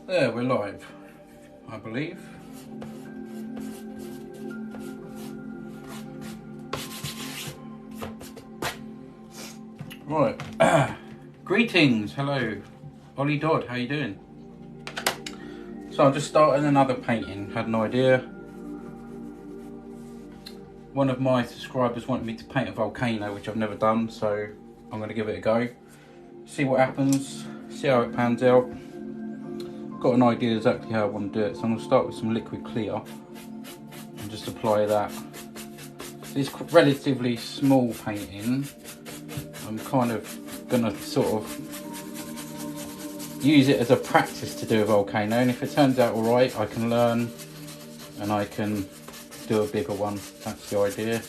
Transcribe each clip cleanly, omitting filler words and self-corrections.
There, we're live, I believe. Right. Greetings, hello. Ollie Dodd, how you doing? So I'm just starting another painting, had no idea. One of my subscribers wanted me to paint a volcano, which I've never done, so I'm going to give it a go. See what happens, see how it pans out. Got an idea exactly how I want to do it, so I'm going to start with some liquid clear and just apply that. This relatively small painting, I'm kind of going to sort of use it as a practice to do a volcano, and if it turns out alright I can learn and I can do a bigger one. That's the idea.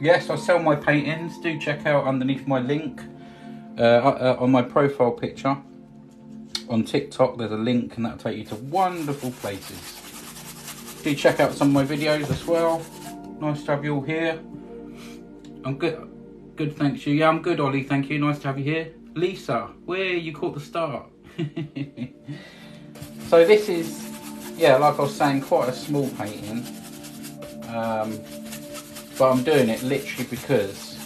Yes, I sell my paintings. Do check out underneath my link on my profile picture on TikTok. There's a link and that'll take you to wonderful places. Do check out some of my videos as well. Nice to have you all here. I'm good. Good, thanks you. Yeah, I'm good, Ollie. Thank you. Nice to have you here. Lisa, where you caught the start. So this is, yeah, like I was saying, quite a small painting. But I'm doing it literally because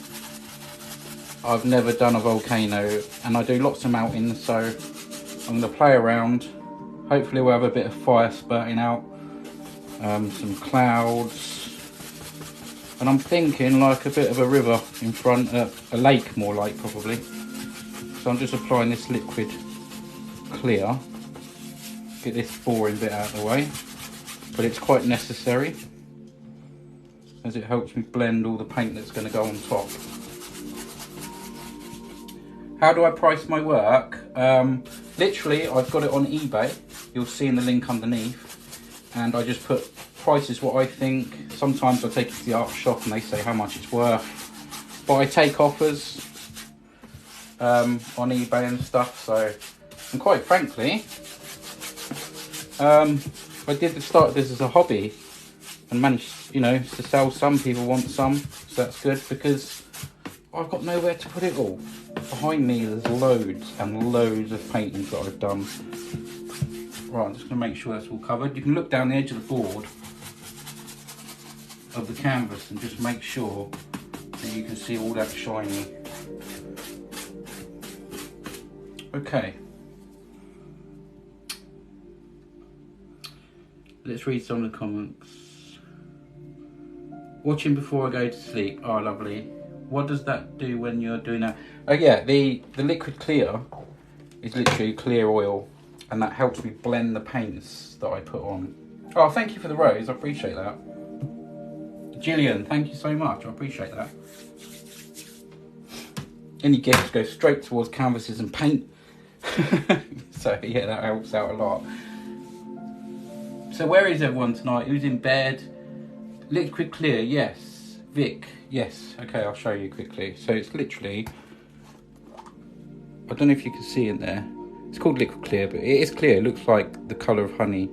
I've never done a volcano and I do lots of mountains, so I'm going to play around. Hopefully we'll have a bit of fire spurting out, some clouds, and I'm thinking like a bit of a river in front, a lake more like probably. So I'm just applying this liquid clear, get this boring bit out of the way, but it's quite necessary as it helps me blend all the paint that's going to go on top. How do I price my work? Literally, I've got it on eBay. You'll see in the link underneath. And I just put prices what I think. Sometimes I take it to the art shop and they say how much it's worth. But I take offers on eBay and stuff. So, and quite frankly, I did start this as a hobby and managed, you know, to sell some. People want some, so that's good because I've got nowhere to put it all. Behind me there's loads and loads of paintings that I've done. Right, I'm just going to make sure that's all covered. You can look down the edge of the board of the canvas and just make sure that you can see all that shiny. Okay. Let's read some of the comments. Watching before I go to sleep. Oh, lovely. What does that do when you're doing that? Oh yeah, the liquid clear is literally clear oil, and that helps me blend the paints that I put on. Oh, thank you for the rose. I appreciate that. Gillian, thank you so much. I appreciate that. Any gifts go straight towards canvases and paint. So yeah, that helps out a lot. So where is everyone tonight? Who's in bed? Liquid clear, yes. Vic, yes. Okay, I'll show you quickly. So it's literally, I don't know if you can see in there. It's called liquid clear, but it is clear. It looks like the colour of honey.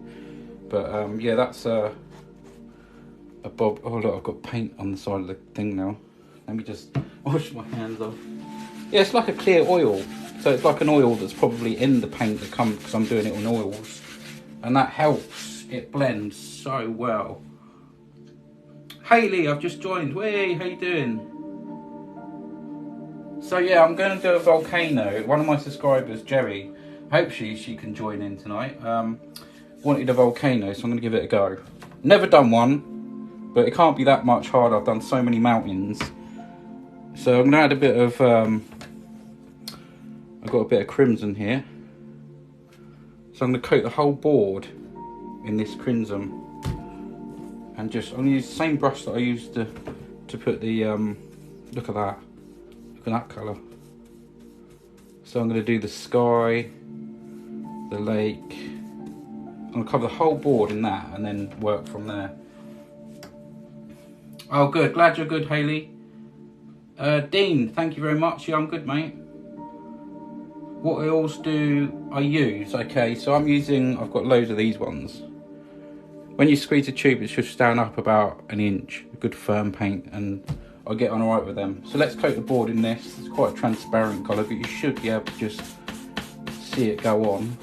But yeah, that's a bob. Oh look, I've got paint on the side of the thing now. Let me just wash my hands off. Yeah, it's like a clear oil. So it's like an oil that's probably in the paint that comes, because I'm doing it on oils. And that helps. It blends so well. Hayley, I've just joined. Hey, how you doing? So yeah, I'm going to do a volcano. One of my subscribers, Jerry, hope she can join in tonight. Wanted a volcano, so I'm going to give it a go. Never done one, but it can't be that much hard. I've done so many mountains. So I'm going to add a bit of, I've got a bit of crimson here. So I'm going to coat the whole board in this crimson. And just, I'm going to use the same brush that I used to put the, look at that. Look at that colour. So I'm going to do the sky, the lake. I'm going to cover the whole board in that and then work from there. Oh good, glad you're good, Hayley. Dean, thank you very much. Yeah, I'm good, mate. What oils do I use? Okay, so I've got loads of these ones. When you squeeze the tube, it should stand up about an inch. A good firm paint, and I'll get on alright with them. So let's coat the board in this. It's quite a transparent colour, but you should be able to just see it go on.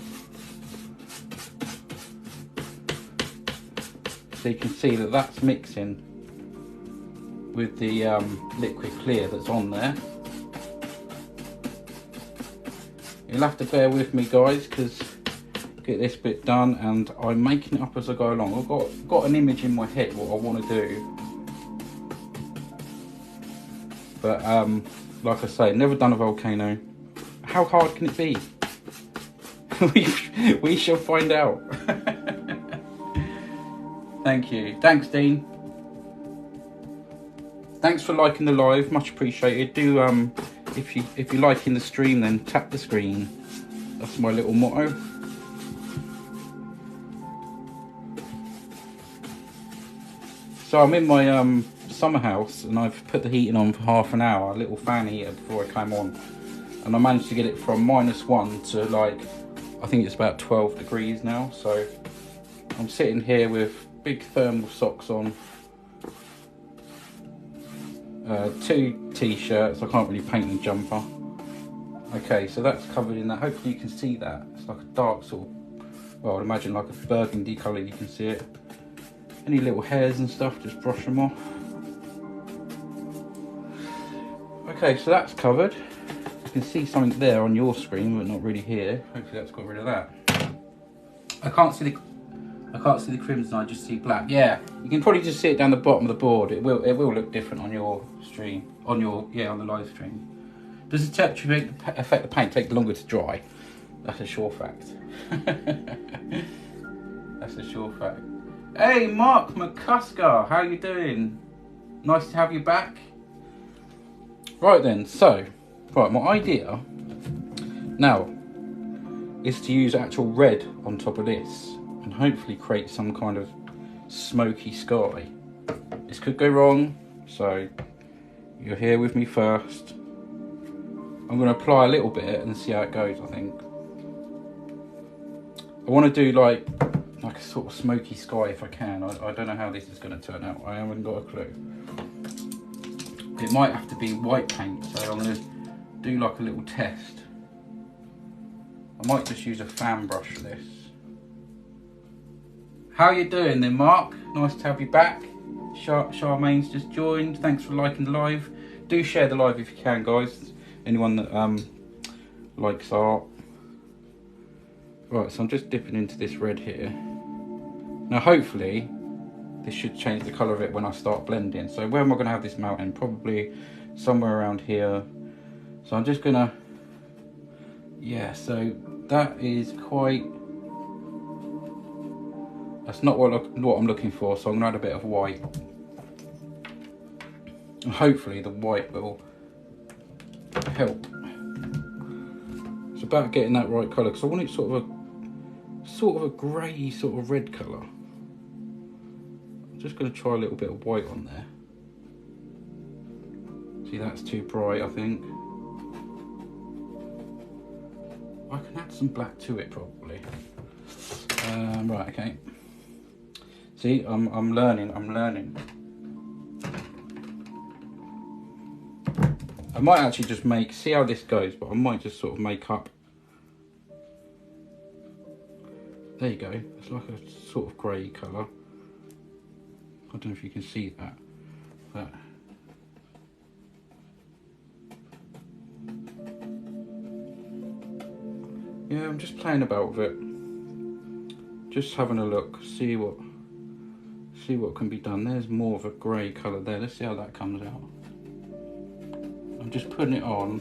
So you can see that that's mixing with the liquid clear that's on there. You'll have to bear with me guys, because get this bit done and I'm making it up as I go along. I've got an image in my head what I want to do, but like I say, never done a volcano. How hard can it be? we shall find out. Thank you. Thanks, Dean. Thanks for liking the live, much appreciated. Do if you're liking the stream, then tap the screen. That's my little motto. So I'm in my summer house and I've put the heating on for half an hour, a little fan heater before I came on, and I managed to get it from -1 to like, I think it's about 12 degrees now. So I'm sitting here with big thermal socks on, 2 t-shirts. I can't really paint the jumper. Okay, so that's covered in that. Hopefully you can see that. It's like a dark sort of, well, I'd imagine like a burgundy colour. You can see it. Any little hairs and stuff, just brush them off. Okay, so that's covered. You can see something there on your screen, but not really here. Hopefully that's got rid of that. I can't see the crimson. I just see black. Yeah, you can probably just see it down the bottom of the board. It will look different on your stream, on the live stream. Does the temperature affect the paint? Take longer to dry? That's a sure fact. That's a sure fact. Hey, Mark McCusker, how you doing? Nice to have you back. Right then, so, right, my idea now is to use actual red on top of this and hopefully create some kind of smoky sky. This could go wrong, so you're here with me first. I'm going to apply a little bit and see how it goes, I think. I want to do like a sort of smoky sky if I can. I don't know how this is going to turn out. I haven't got a clue. It might have to be white paint, so I'm going to do like a little test. I might just use a fan brush for this. How you doing then, Mark? Nice to have you back. Charmaine's just joined. Thanks for liking the live. Do share the live if you can, guys. Anyone that likes art. Right, so I'm just dipping into this red here. Now hopefully this should change the colour of it when I start blending. So where am I going to have this mountain? Probably somewhere around here. So I'm just going to, yeah, so that is quite, that's not what I'm looking for. So I'm going to add a bit of white. And hopefully the white will help. It's about getting that right colour, because I want it sort of a grey sort of red colour. I'm just going to try a little bit of white on there. See, that's too bright, I think. I can add some black to it probably. Right, okay. See, I'm learning. I might actually just see how this goes, but I might just sort of make up. There you go, it's like a sort of grey colour. I don't know if you can see that, but yeah, I'm just playing about with it. Just having a look, see what can be done. There's more of a grey colour there. Let's see how that comes out. I'm just putting it on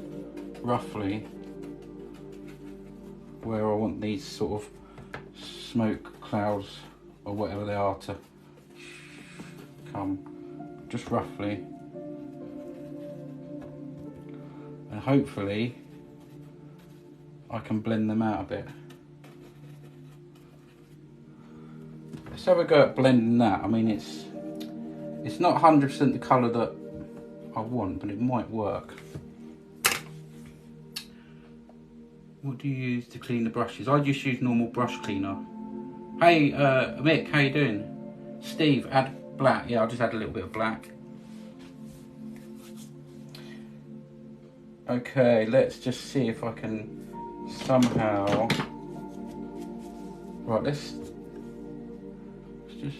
roughly where I want these sort of smoke clouds or whatever they are to come, just roughly, and hopefully I can blend them out a bit. Let's have a go at blending that. I mean, it's not 100% the colour that I want, but it might work. What do you use to clean the brushes? I just use normal brush cleaner. Hey, Mick, how you doing? Steve, add black. Yeah, I'll just add a little bit of black. Okay, let's just see if I can somehow. Right, let's just.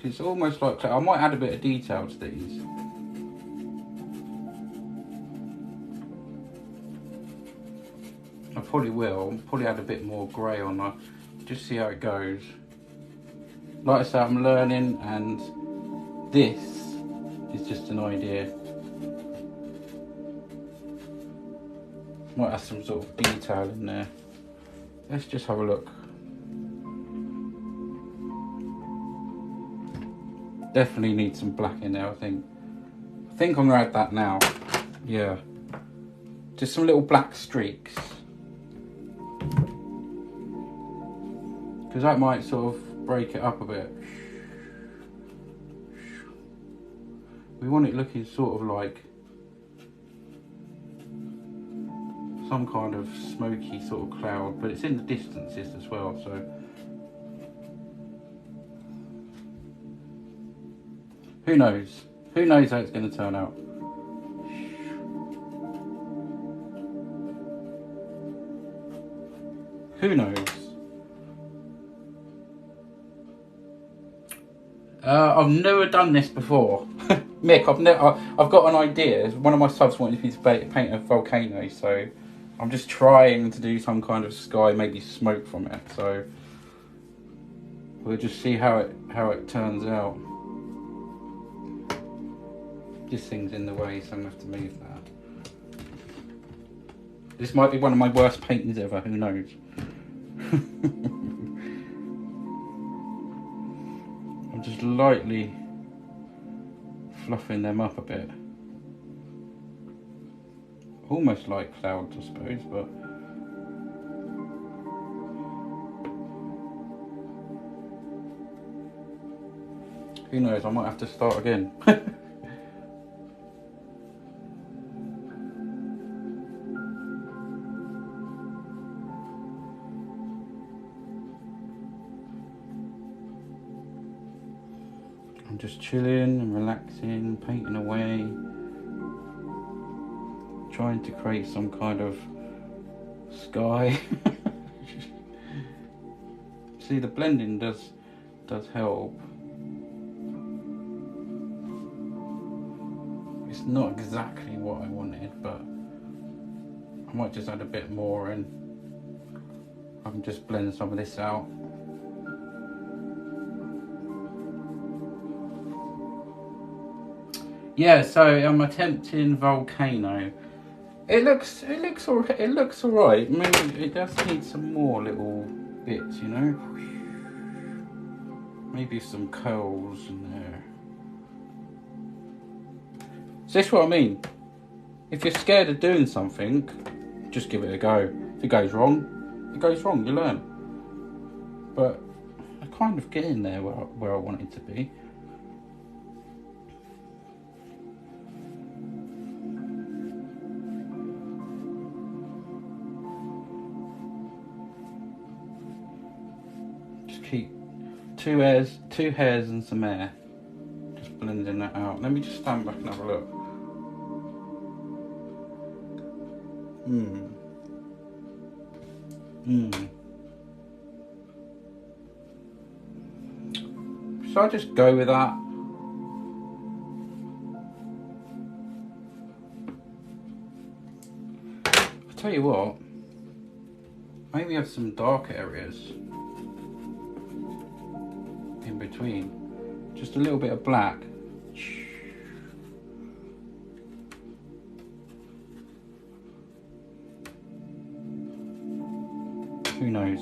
It's almost like I might add a bit of detail to these. I probably will. Probably add a bit more grey on that. Just see how it goes. Like I say, I'm learning, and this is just an idea. Might have some sort of detail in there. Let's just have a look. Definitely need some black in there, I think. I think I'm gonna add that now. Yeah. Just some little black streaks. Because that might sort of break it up a bit. We want it looking sort of like some kind of smoky sort of cloud, but it's in the distances as well, so who knows? Who knows how it's going to turn out? Who knows? I've never done this before. Mick, I've got an idea. One of my subs wanted me to paint a volcano, so I'm just trying to do some kind of sky, maybe smoke from it. So we'll just see how it turns out. This thing's in the way, so I'm gonna have to move that. This might be one of my worst paintings ever. Who knows? I'm just lightly fluffing them up a bit. Almost like clouds, I suppose, but who knows, I might have to start again. I'm just chilling and relaxing, painting away, trying to create some kind of sky. See, the blending does help. It's not exactly what I wanted, but I might just add a bit more and I can just blend some of this out. Yeah, so I'm attempting Volcano. It looks alright. It looks alright. Maybe it does need some more little bits, you know. Maybe some curls in there. So that's what I mean. If you're scared of doing something, just give it a go. If it goes wrong, it goes wrong. You learn. But I kind of get in there where I want it to be. Keep two hairs and some air. Just blending that out. Let me just stand back and have a look. So I just go with that. I'll tell you what, maybe have some dark areas in between, just a little bit of black. Who knows?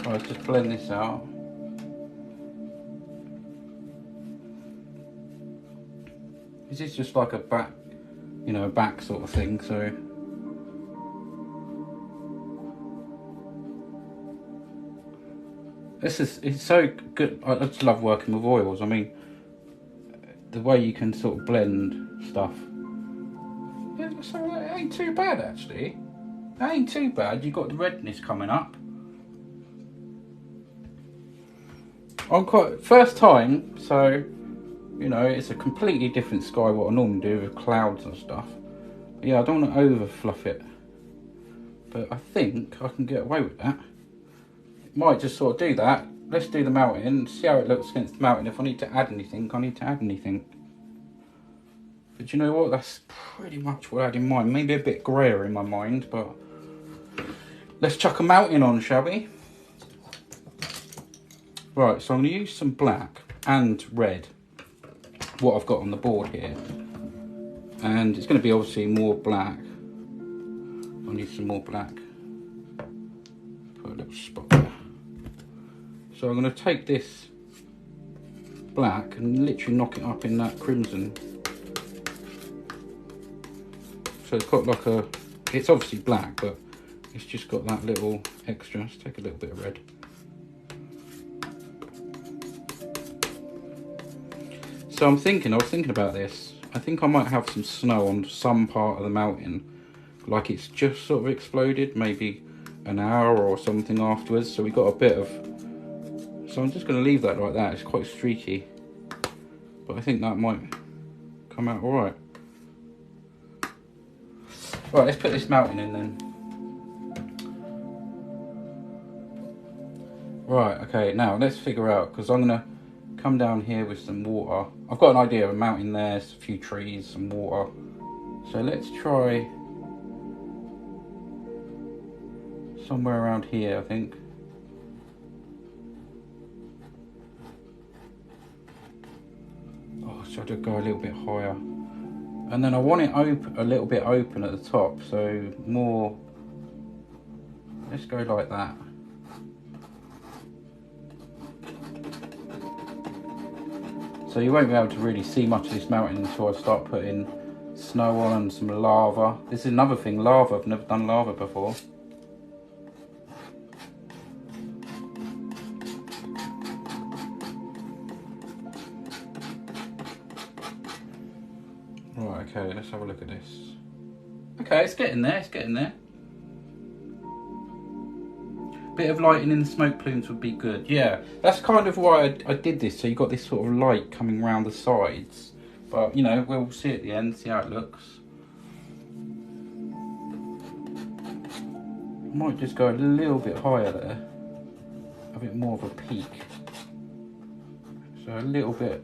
Right, let's just blend this out. This is just like a back, you know, a back sort of thing, so it's so good. I just love working with oils. I mean, the way you can sort of blend stuff. Yeah, so it ain't too bad actually. It ain't too bad. You've got the redness coming up. I'm quite first time, so you know, it's a completely different sky what I normally do with clouds and stuff. But yeah, I don't want to over fluff it, but I think I can get away with that. Might just sort of do that. Let's do the mountain, see how it looks against the mountain. If I need to add anything, I need to add anything. But you know what, that's pretty much what I had in mind. Maybe a bit greyer in my mind, but let's chuck a mountain on, shall we? Right, so I'm going to use some black and red, what I've got on the board here. And it's going to be obviously more black. I need some more black. Put a little spot there. So I'm going to take this black and literally knock it up in that crimson. So it's got like a, it's obviously black, but it's just got that little extra. Let's take a little bit of red. So I was thinking about this. I think I might have some snow on some part of the mountain, like it's just sort of exploded, maybe an hour or something afterwards. So we got a bit of, so I'm just going to leave that like that. It's quite streaky, but I think that might come out all right. Right, let's put this mountain in then. Right, okay, now let's figure out, because I'm going to come down here with some water. I've got an idea of a mountain there, a few trees, some water. So let's try somewhere around here, I think. Oh, should I go a little bit higher? And then I want it open, a little bit open at the top, so more, let's go like that. So you won't be able to really see much of this mountain until I start putting snow on and some lava. This is another thing, lava, I've never done lava before. Right, okay, let's have a look at this. Okay, it's getting there, it's getting there. Bit of lighting in the smoke plumes would be good. Yeah, that's kind of why I did this, so you got this sort of light coming around the sides. But, you know, we'll see at the end, see how it looks. I might just go a little bit higher there. A bit more of a peak. So a little bit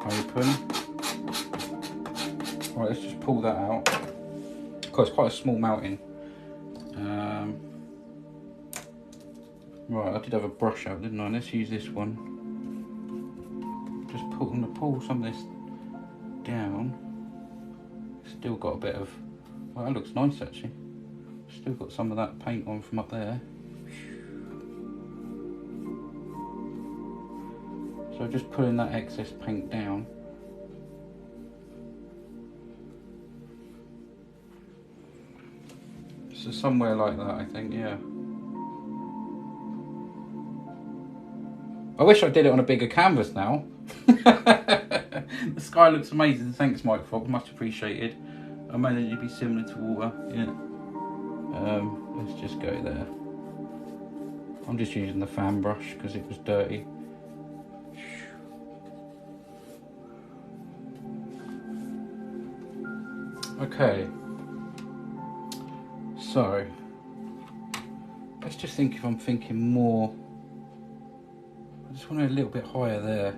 open. Right, let's just pull that out. Because it's quite a small mountain. Right, I did have a brush out, didn't I? Let's use this one. Just I'm going to pull some of this down. Still got a bit of, well, that looks nice actually. Still got some of that paint on from up there. So just pulling that excess paint down. So somewhere like that, I think, yeah. I wish I did it on a bigger canvas now. The sky looks amazing. Thanks, Mike Fogg. Much appreciated. I managed to be similar to water. Yeah. Let's just go there. I'm just using the fan brush because it was dirty. Okay. So let's just think if I'm thinking more. I just want it a little bit higher there.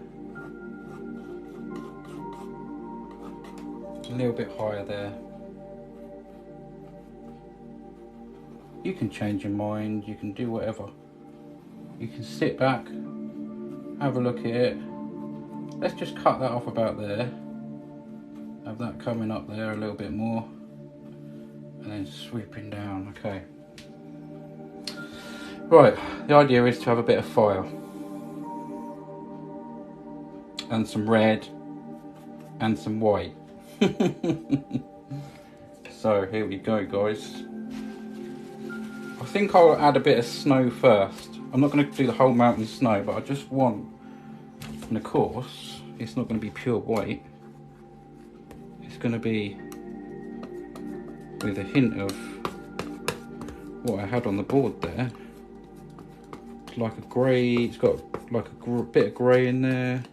A little bit higher there. You can change your mind, you can do whatever. You can sit back, have a look at it. Let's just cut that off about there. Have that coming up there a little bit more. And then sweeping down, okay. Right, the idea is to have a bit of fire. And some red. And some white. So here we go, guys. I think I'll add a bit of snow first. I'm not going to do the whole mountain snow, but I just want, and of course, it's not going to be pure white. It's going to be with a hint of what I had on the board there. It's like a grey, it's got like a bit of grey in there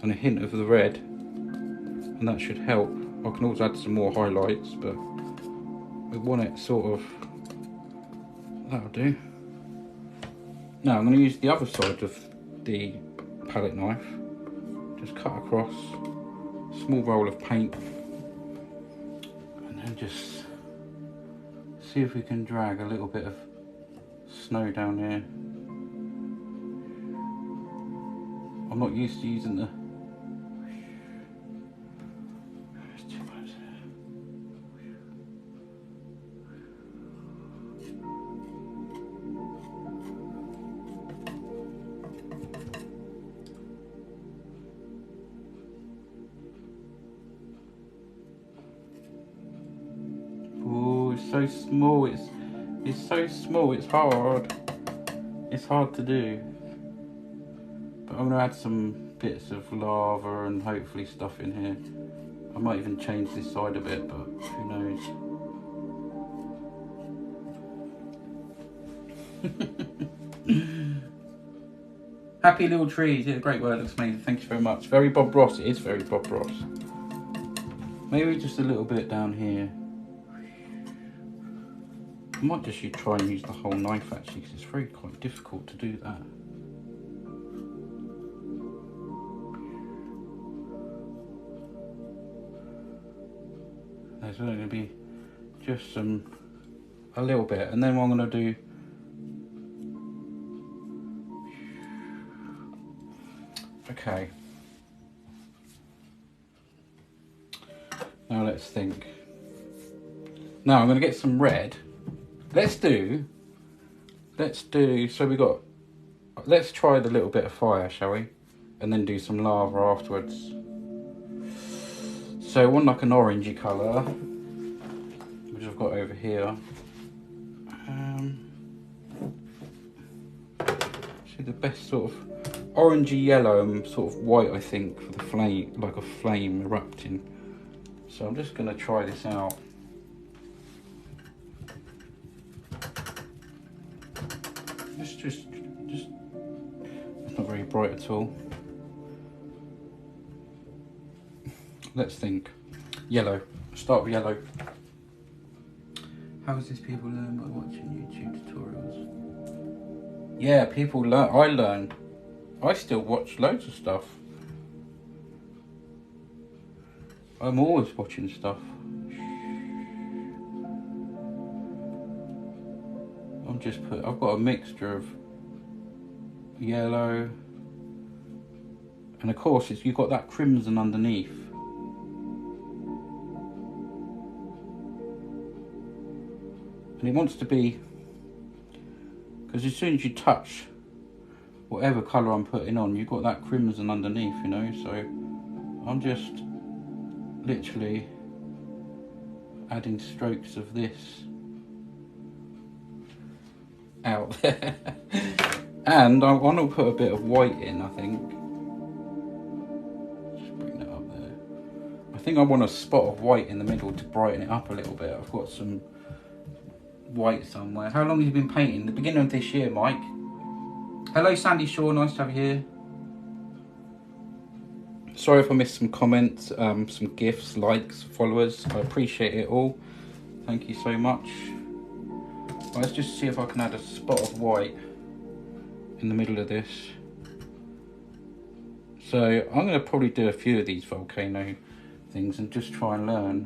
and a hint of the red, and that should help. I can also add some more highlights, but we want it sort of, that'll do. Now I'm going to use the other side of the palette knife, just cut across a small roll of paint, and then just see if we can drag a little bit of snow down here. I'm not used to using the so small, it's so small, it's hard to do. But I'm going to add some bits of lava and hopefully stuff in here. I might even change this side a bit, but who knows. Happy little trees, yeah, great work, looks amazing, thank you very much. Very Bob Ross, it is very Bob Ross. Maybe just a little bit down here. I might just try and use the whole knife actually, because it's very quite difficult to do that. There's only going to be just a little bit, and then what I'm going to do, okay. Now let's think. Now I'm going to get some red. Let's do, so let's try the little bit of fire, shall we? And then do some lava afterwards. So I want like an orangey colour, which I've got over here. See the best sort of orangey yellow and sort of white, I think, for the flame, like a flame erupting. So I'm just going to try this out. Just, it's not very bright at all. Let's think. Yellow. Start with yellow. How does this people learn by watching YouTube tutorials? Yeah, people learn. I learn. I still watch loads of stuff. I'm always watching stuff. I've got a mixture of yellow, and of course you've got that crimson underneath. And it wants to be, because as soon as you touch whatever colour I'm putting on, you've got that crimson underneath, you know, so I'm just literally adding strokes of this out there. And I want to put a bit of white in, I think. Just bring that up there. I think I want a spot of white in the middle to brighten it up a little bit. I've got some white somewhere. How long have you been painting? The beginning of this year, Mike. Hello Sandy Shaw, nice to have you here. Sorry if I missed some comments, some gifts, likes, followers. I appreciate it all. Thank you so much. Let's just see if I can add a spot of white in the middle of this. So I'm going to probably do a few of these volcano things and just try and learn.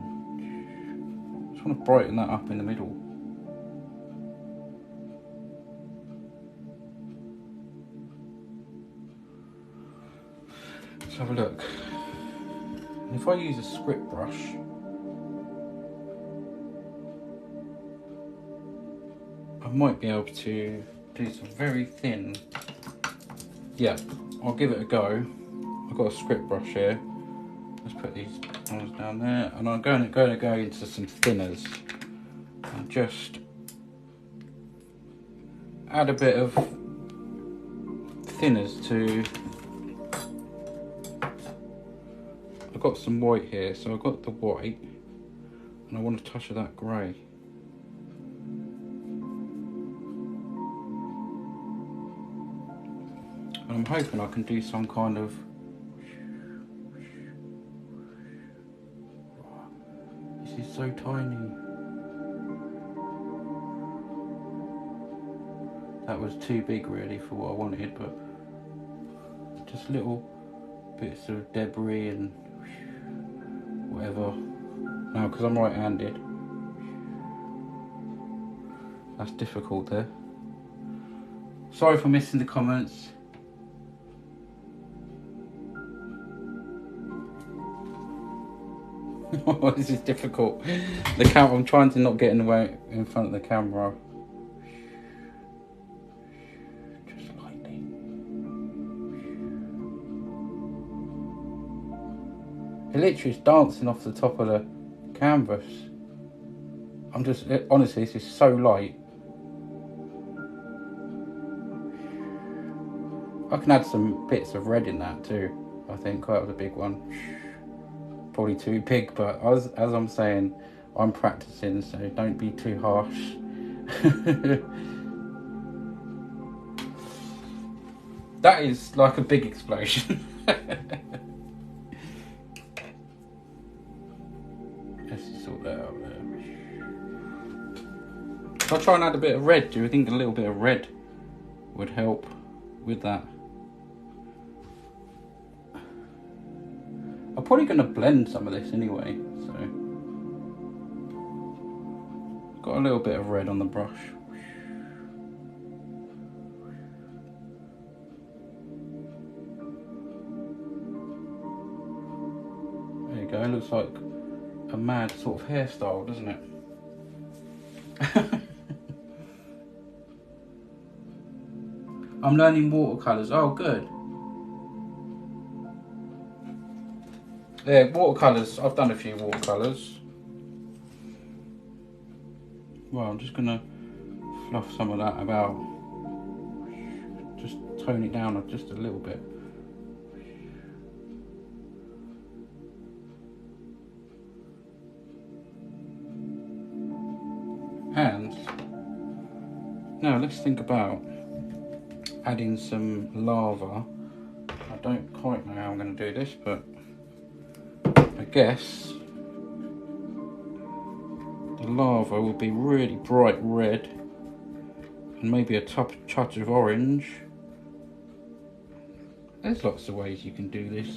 Just want to brighten that up in the middle. Let's have a look. If I use a script brush, I might be able to do some very thin. Yeah, I'll give it a go. I've got a script brush here. Let's put these ones down there, and I'm going to go into some thinners and just add a bit of thinners to. I've got some white here, so I've got the white, and I want a touch of that grey. And I'm hoping I can do some kind of... This is so tiny. That was too big really for what I wanted, but just little bits of debris and whatever. No, because I'm right-handed. That's difficult there. Sorry for missing the comments. This is difficult. I'm trying to not get in the way in front of the camera. Just lightly. It literally is dancing off the top of the canvas. Honestly, this is so light. I can add some bits of red in that too. I think that was a big one. Probably too big, but as I'm saying, I'm practicing, so don't be too harsh. That is like a big explosion. Let's sort that out there. I'll try and add a bit of red. Do you think a little bit of red would help with that? I'm probably going to blend some of this anyway, so got a little bit of red on the brush. There you go, it looks like a mad sort of hairstyle, doesn't it? I'm learning watercolours. Oh, good. Yeah, watercolours. I've done a few watercolours. Well, I'm just gonna fluff some of that about. Just tone it down just a little bit. And now let's think about adding some lava. I don't quite know how I'm going to do this, but I guess the lava will be really bright red and maybe a touch of orange. There's lots of ways you can do this.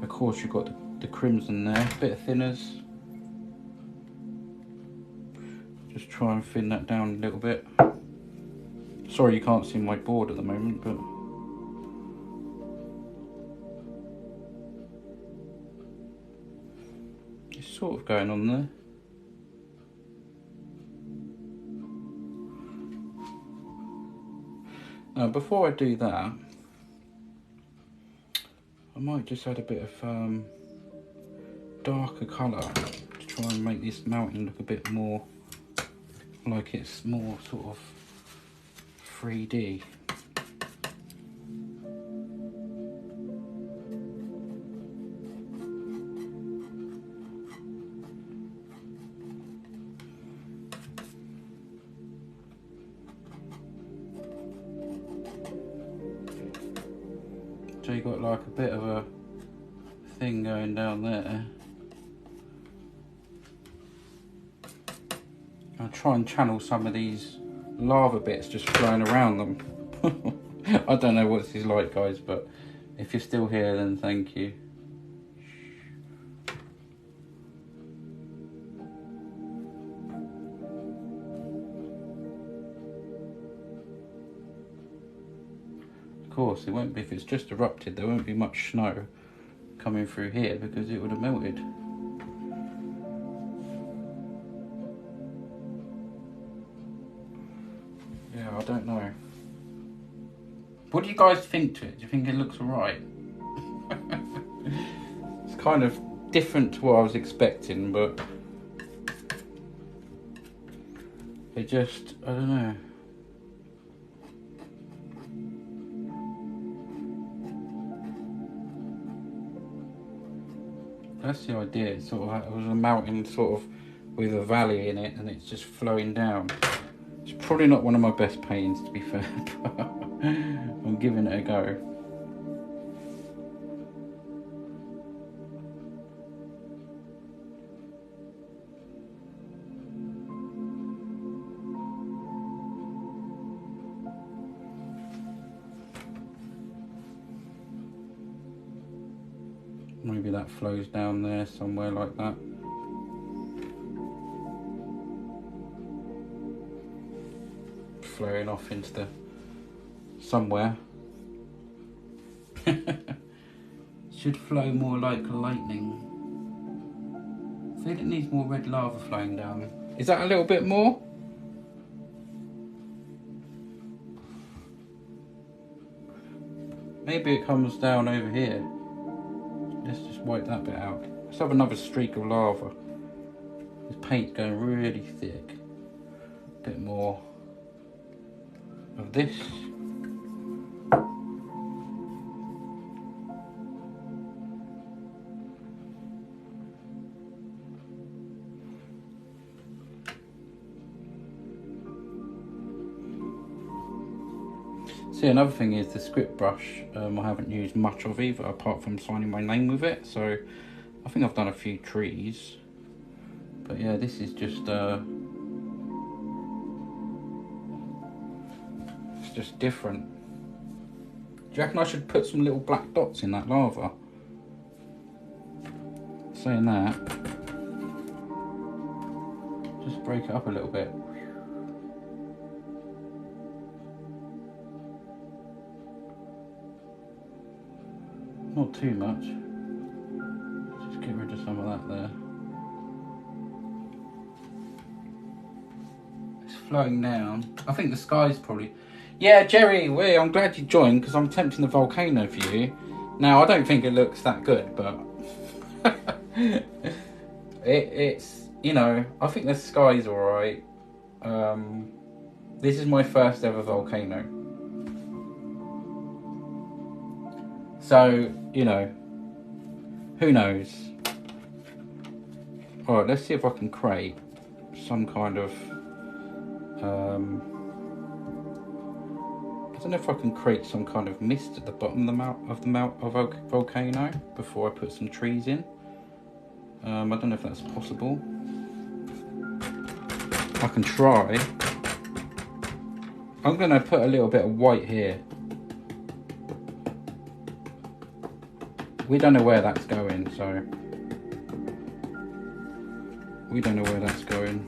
Of course, you've got the crimson there, a bit of thinners. Just try and thin that down a little bit. Sorry you can't see my board at the moment, but it's sort of going on there. Now before I do that, I might just add a bit of darker colour to try and make this mountain look a bit more like it's more sort of 3D. So you got like a bit of a thing going down there. I'll try and channel some of these lava bits just flowing around them. I don't know what this is like, guys, but if you're still here, then thank you. Of course, it won't be, if it's just erupted, there won't be much snow coming through here because it would have melted. Yeah, I don't know. What do you guys think to it? Do you think it looks alright? It's kind of different to what I was expecting, but it just, I don't know. That's the idea. It's sort of, it was a mountain sort of with a valley in it, and it's just flowing down. It's Probably not one of my best paints, to be fair, but I'm giving it a go. Maybe that flows down there somewhere like that. Flowing off into the somewhere. Should flow more like lightning. I think it needs more red lava flowing down. Is that a little bit more? Maybe it comes down over here. Let's just wipe that bit out. Let's have another streak of lava. This paint's going really thick. A bit more of this. See, another thing is the script brush. I haven't used much of either, apart from signing my name with it. So I think I've done a few trees, but yeah, this is just it's just different. Do you reckon I should put some little black dots in that lava? Saying that, just break it up a little bit. Not too much. Just get rid of some of that there. It's flowing down. I think the sky's probably... Yeah, Jerry, I'm glad you joined because I'm attempting the volcano for you. Now, I don't think it looks that good, but... it's, you know, I think the sky's alright. This is my first ever volcano. So, you know, who knows? Alright, let's see if I can create some kind of, I don't know if I can create some kind of mist at the bottom of the volcano before I put some trees in. I don't know if that's possible. I can try. I'm going to put a little bit of white here. We don't know where that's going, so we don't know where that's going.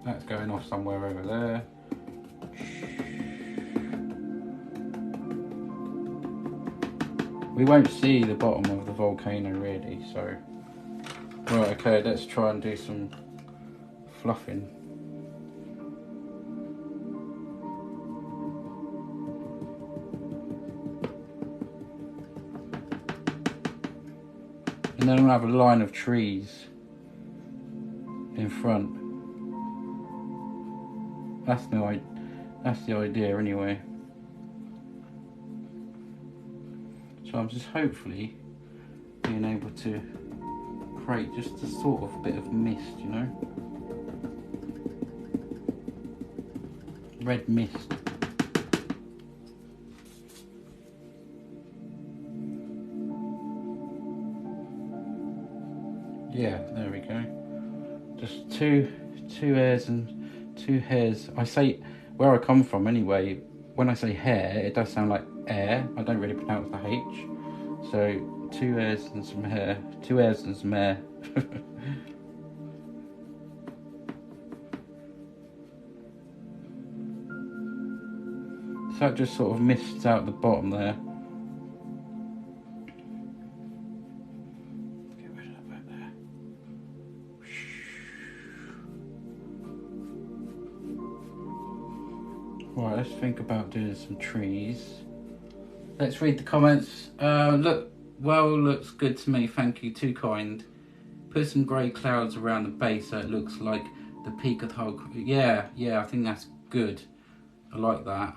That's going off somewhere over there. We won't see the bottom of the volcano really, so right, okay, let's try and do some fluffing. And then we'll have a line of trees in front. That's the idea anyway. So I'm just hopefully being able to create just a sort of bit of mist, you know? Red mist. Yeah, there we go. Just two hairs and two hairs. I say where I come from anyway. When I say hair, it does sound like air. I don't really pronounce the H. So 2 hairs and some hair. 2 hairs and some hair. So that just sort of mists out the bottom there. Right, let's think about doing some trees. Let's read the comments. Looks good to me, thank you, too kind. Put some grey clouds around the base so it looks like the peak of the whole... Yeah, I think that's good. I like that.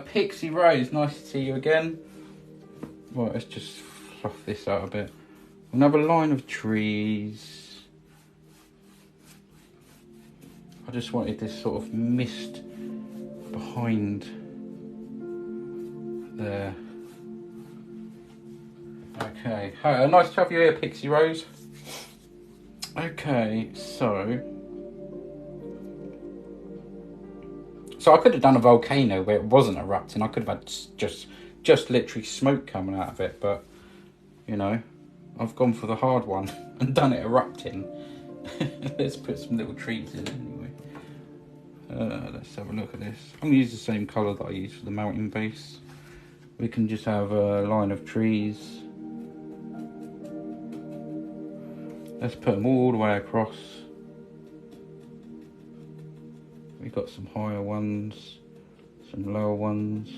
Pixie Rose, nice to see you again. Right, let's just fluff this out a bit. Another line of trees. I just wanted this sort of mist behind there. Okay, nice to have you here, Pixie Rose. Okay, so I could have done a volcano where it wasn't erupting. I could have had just literally smoke coming out of it, but you know, I've gone for the hard one and done it erupting. Let's put some little trees in anyway. Let's have a look at this. I'm going to use the same colour that I used for the mountain base. We can just have a line of trees. Let's put them all the way across. We've got some higher ones, some lower ones.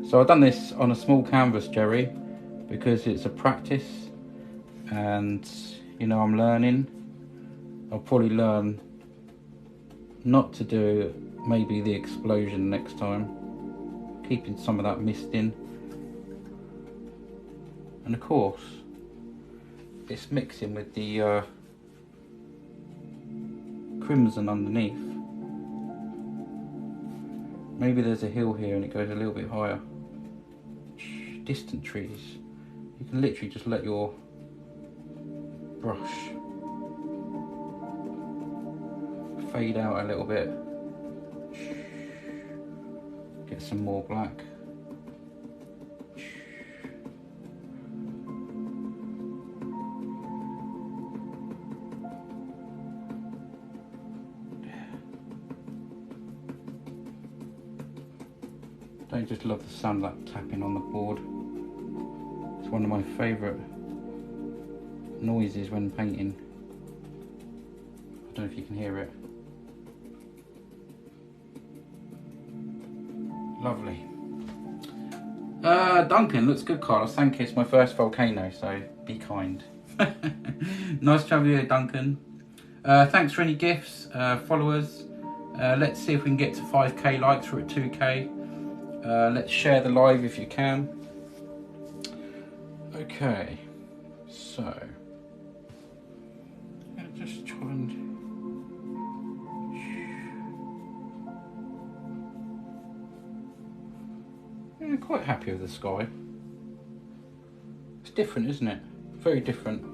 So I've done this on a small canvas, Jerry, because it's a practice and, you know, I'm learning. I'll probably learn not to do maybe the explosion next time, keeping some of that mist in. And of course, it's mixing with the crimson underneath. Maybe there's a hill here and it goes a little bit higher. Distant trees. You can literally just let your brush fade out a little bit. Get some more black. I just love the sound of that tapping on the board. It's one of my favourite noises when painting. I don't know if you can hear it. Lovely. Duncan, looks good, Carlos. Thank you. It's my first volcano, so be kind. Nice to have you here, Duncan. Thanks for any gifts, followers. Let's see if we can get to 5k likes. We're at 2k. Let's share the live if you can. Okay, so just try and quite happy with the sky. It's different, isn't it? Very different.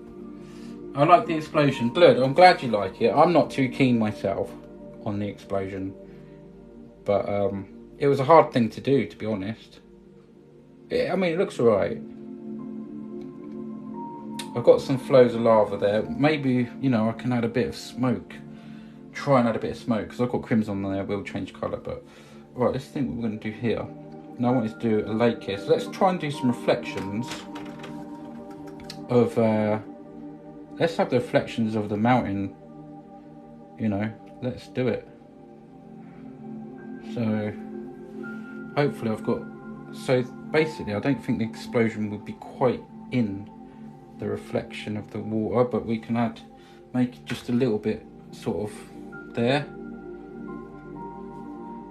I like the explosion. Good, I'm glad you like it. I'm not too keen myself on the explosion, but it was a hard thing to do, to be honest. I mean, it looks alright. I've got some flows of lava there. Maybe, you know, I can add a bit of smoke. Try and add a bit of smoke, because I've got crimson on there. We'll change colour, but... Right, let's think what we're going to do here. Now I want to do a lake here. So let's try and do some reflections of... let's have the reflections of the mountain. You know, let's do it. So... hopefully I've got... So basically I don't think the explosion would be quite in the reflection of the water, but we can make just a little bit sort of there.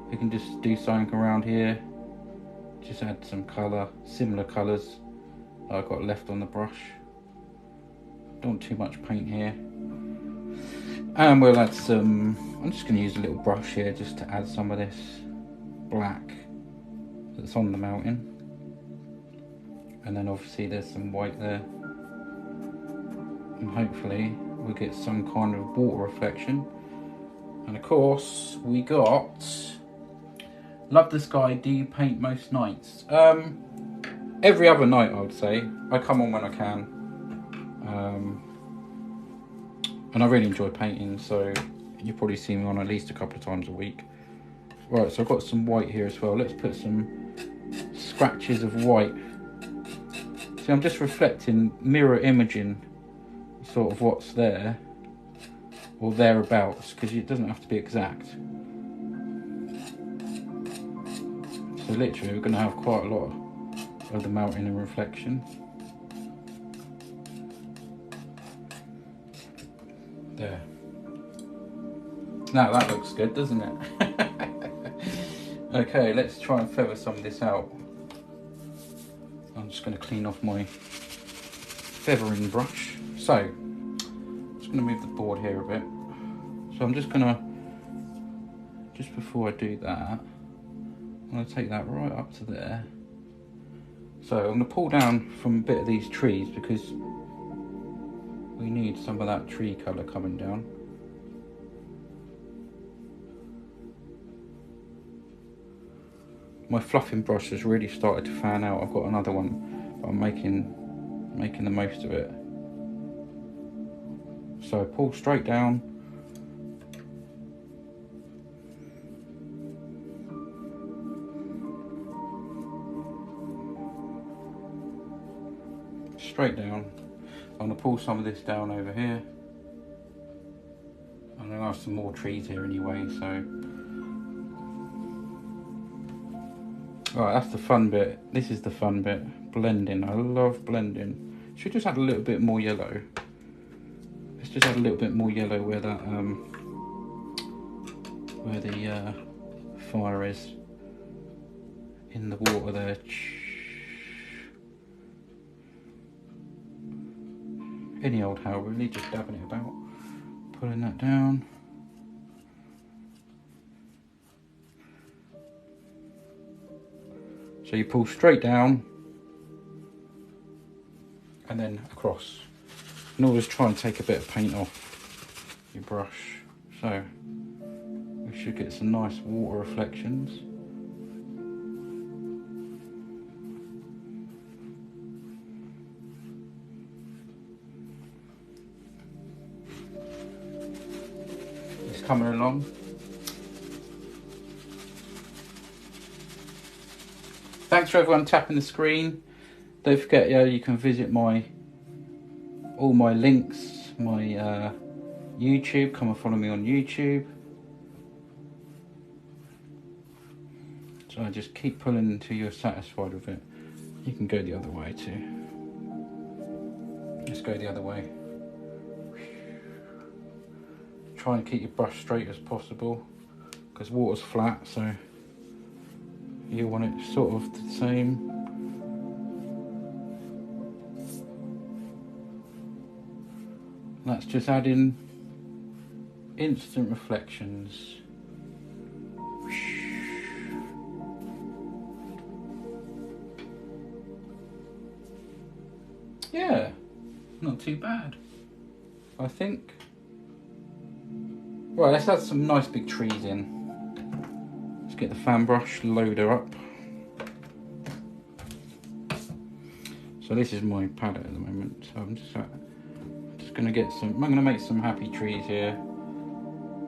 We can just do something around here. Just add some colour, similar colours that I've got left on the brush. Don't want too much paint here. And we'll add some... I'm just going to use a little brush here just to add some of this black that's on the mountain. And then obviously there's some white there. And hopefully we'll get some kind of water reflection. And of course we got... Love the sky, do you paint most nights? Every other night I would say. I come on when I can. And I really enjoy painting, so you probably see me on at least a couple of times a week. Right, so I've got some white here as well. Let's put some scratches of white. See, I'm just reflecting, mirror imaging sort of what's there or thereabouts, because it doesn't have to be exact. So literally we're going to have quite a lot of the mountain in reflection. There. Now that looks good, doesn't it? Okay, let's try and feather some of this out. I'm just going to clean off my feathering brush. So I'm just going to move the board here a bit. So I'm just going to, just before I do that, I'm going to take that right up to there. So I'm going to pull down from a bit of these trees because we need some of that tree colour coming down. My fluffing brush has really started to fan out. I've got another one, but I'm making the most of it. So pull straight down. Straight down. I'm going to pull some of this down over here. I'm going to have some more trees here anyway, so. Right, that's the fun bit. This is the fun bit. Blending. I love blending. Should just add a little bit more yellow. Let's just add a little bit more yellow where that where the fire is in the water there. Any old how, really, just dabbing it about, pulling that down. So you pull straight down and then across. And always try and take a bit of paint off your brush. So we should get some nice water reflections. It's coming along. Thanks for everyone tapping the screen. Don't forget, you can visit all my links, my YouTube. Come and follow me on YouTube. So I just keep pulling until you're satisfied with it. You can go the other way too. Let's go the other way. Try and keep your brush straight as possible because water's flat, so you want it sort of the same. That's just adding instant reflections. Yeah, not too bad, I think. Right, let's add some nice big trees in. Let's get the fan brush loader up. So this is my palette at the moment. So I'm just going to get some. I'm going to make some happy trees here.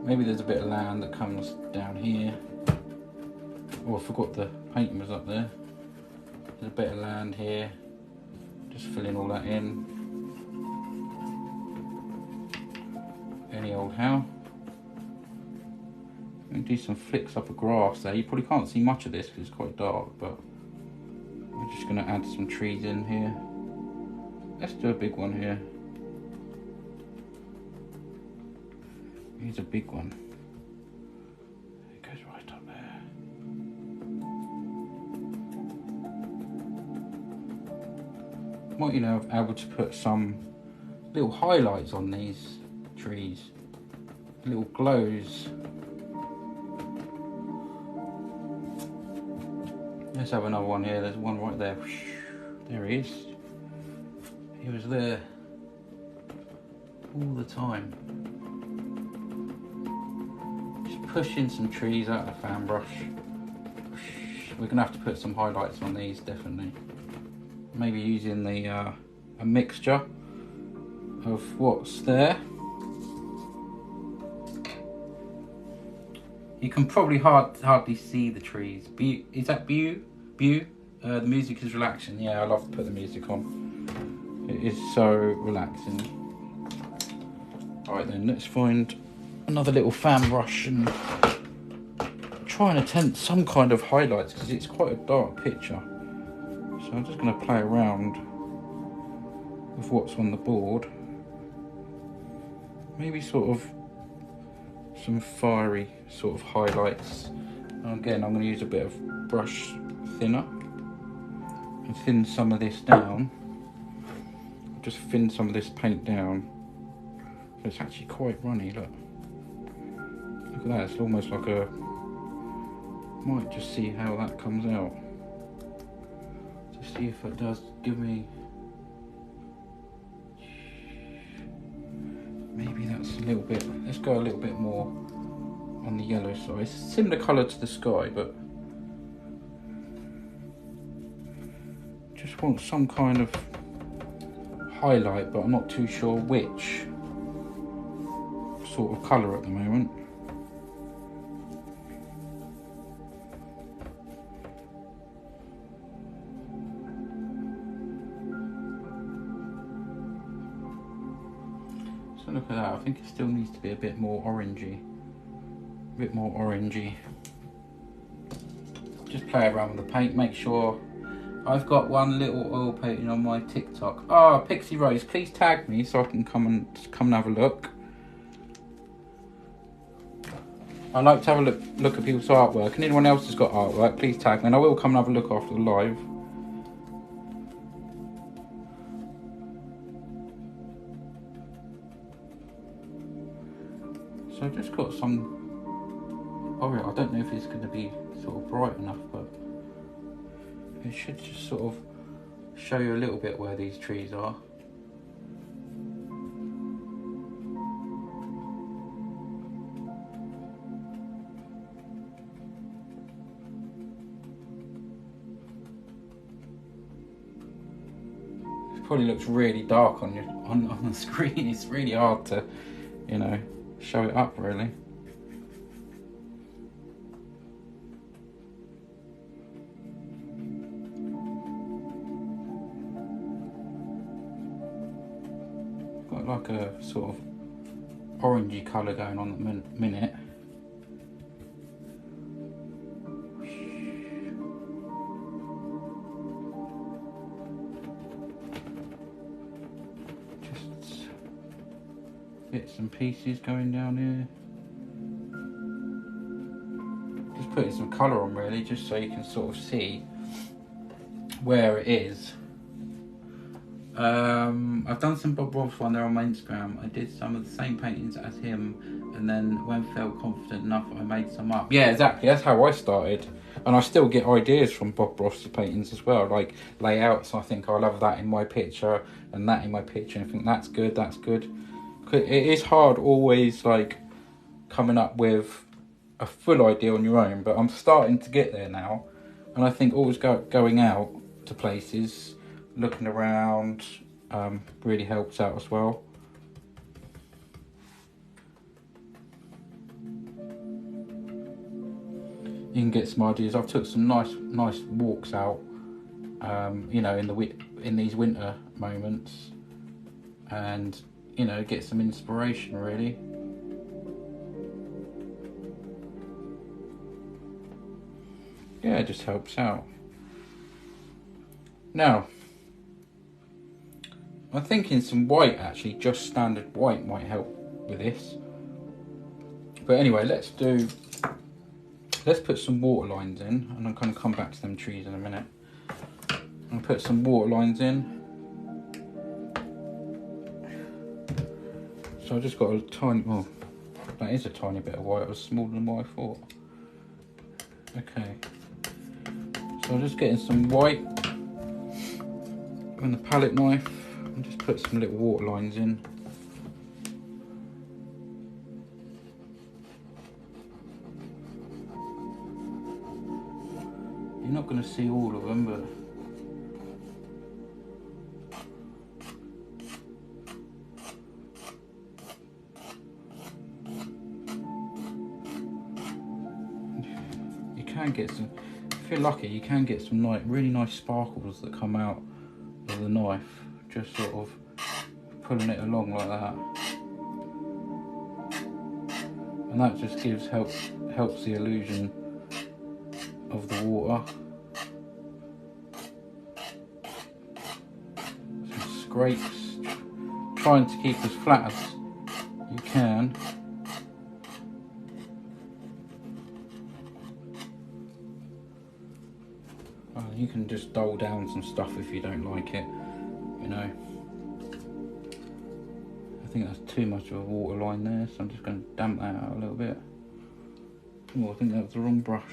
Maybe there's a bit of land that comes down here. Oh, I forgot the paint was up there. There's a bit of land here. Just filling all that in. Any old how. I'm going to do some flicks up of grass there. You probably can't see much of this because it's quite dark, but we're just going to add some trees in here. Let's do a big one here. Here's a big one. It goes right up there. Might, able to put some little highlights on these trees. Little glows. Let's have another one here. There's one right there. There he is. He was there all the time. Just pushing some trees out of the fan brush. We're gonna have to put some highlights on these, definitely. Maybe using the a mixture of what's there. You can probably hardly see the trees. Is that Bew? The music is relaxing. Yeah, I love to put the music on. It is so relaxing. Alright then, let's find another little fan brush and try and attempt some kind of highlights because it's quite a dark picture. So I'm just going to play around with what's on the board. Maybe sort of some fiery sort of highlights. And again, I'm going to use a bit of brush thinner and thin some of this down. just thin some of this paint down. So it's actually quite runny, look. Look at that, it's almost like a... Might just see how that comes out. To see if it does give me... Maybe that's a little bit... Let's go a little bit more on the yellow side. It's a similar colour to the sky, but... Just want some kind of highlight, but I'm not too sure which sort of colour at the moment. So look at that, I think it still needs to be a bit more orangey. A bit more orangey. Just play around with the paint, make sure. I've got one little oil painting on my TikTok. Ah, Pixie Rose, please tag me so I can come and have a look. I like to have a look at people's artwork, and anyone else has got artwork, please tag me, and I will come and have a look after the live. So I've just got some. Oh, I don't know if it's going to be sort of bright enough, but it should just sort of show you a little bit where these trees are. It probably looks really dark on your on the screen. It's really hard to, you know, show it up really. Like a sort of orangey colour going on at the minute. Just bits and pieces going down here. Just putting some colour on really, just so you can sort of see where it is. I've done some Bob Ross one there on my Instagram. I did some of the same paintings as him, and then when I felt confident enough, I made some up. Yeah, exactly. That's how I started, and I still get ideas from Bob Ross paintings as well, like layouts. I think I'll have that in my picture and that in my picture, and I think that's good. That's good. It is hard always like coming up with a full idea on your own, but I'm starting to get there now, and I think always going out to places, looking around, really helps out as well. You can get some ideas. I've took some nice walks out, you know, in these winter moments, and you know, get some inspiration really. Yeah, it just helps out. Now, I'm thinking some white actually, just standard white might help with this. But anyway, let's put some water lines in, and I'm going to come back to them trees in a minute. I'll put some water lines in. So I just got a tiny, well, that is a tiny bit of white. It was smaller than what I thought. Okay. So I'm just getting some white with the palette knife and just put some little water lines in. You're not going to see all of them, but you can get some, if you're lucky, you can get some really nice sparkles that come out of the knife, just sort of pulling it along like that. And that just helps the illusion of the water. Some scrapes, trying to keep as flat as you can. You can just dull down some stuff if you don't like it, you know. think that's too much of a water line there, so I'm just going to damp that out a little bit. Oh, I think that was the wrong brush.